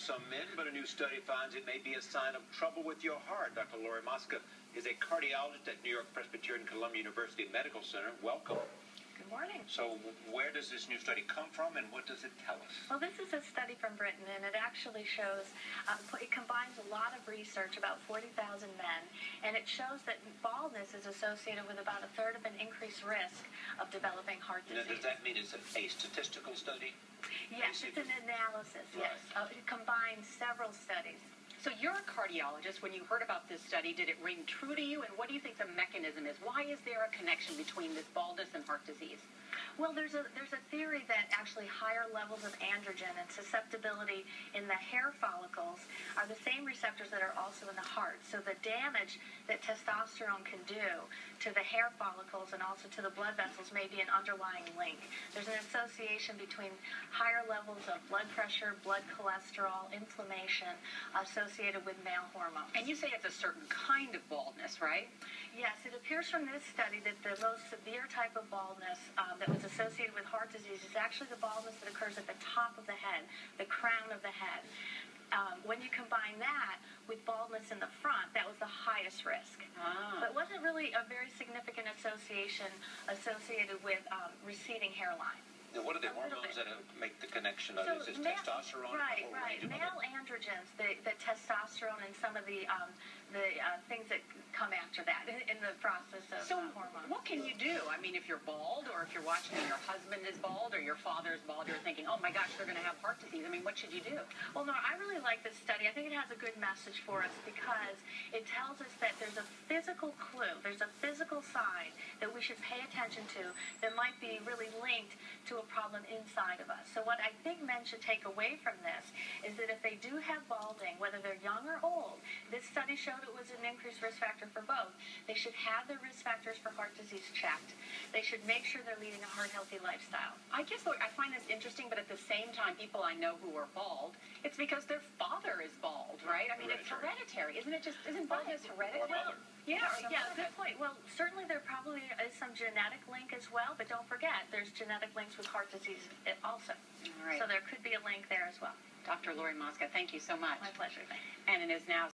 some men, but a new study finds it may be a sign of trouble with your heart. Dr. Lori Mosca is a cardiologist at New York Presbyterian Columbia University Medical Center. Welcome. Good morning. So where does this new study come from, and what does it tell us? Well, this is a study from Britain, and it actually shows, it combines a lot of research, about 40,000 men, and it shows that baldness is associated with about a third of an increased risk of developing heart disease. Now, does that mean it's a statistical study? Yes, it's an analysis, yes. Right. It combines several studies. So you're a cardiologist. When you heard about this study, did it ring true to you? And what do you think the mechanism is? Why is there a connection between this baldness and heart disease? Well, there's a theory that actually higher levels of androgen and susceptibility in the hair follicles are the same receptors that are also in the heart. So the damage that testosterone can do to the hair follicles and also to the blood vessels may be an underlying link. There's an association between higher levels of blood pressure, blood cholesterol, inflammation associated with male hormones. And you say it's a certain kind of baldness, right? Yes, it appears from this study that the most severe type of baldness that was associated with heart disease is actually the baldness that occurs at the top of the head, the crown of the head. When you combine that with baldness in the front, that was the highest risk. But it wasn't really a very significant association associated with receding hairline. Now, what are the hormones that make the connection of is testosterone? Right. Male androgens, the testosterone and some of the things that come after that in the process of hormones. What can you do? I mean, if you're bald, or if you're watching and your husband is bald, or your father is bald, you're thinking, oh my gosh, they're going to have heart disease. I mean, what should you do? Well, no, I really like this study. I think it has a good message for us because it tells us that there's a physical clue, there's a physical sign that we should pay attention to that might be really linked to a problem inside of us. So what I think men should take away from this is that if they do have balding, whether they're young or old, this study showed it was an increased risk factor for both. They should have their risk factors for heart disease checked. They should make sure they're leading a heart-healthy lifestyle. I guess I find this interesting, but at the same time, people I know who are bald, it's because their father is bald, right? I mean, it's hereditary. Isn't baldness hereditary? Well, yeah, good point. Well, certainly there probably is some genetic link as well, but don't forget, there's genetic links with heart disease also. All right. So there could be a link there as well. Dr. Lori Mosca, thank you so much. My pleasure. And it is now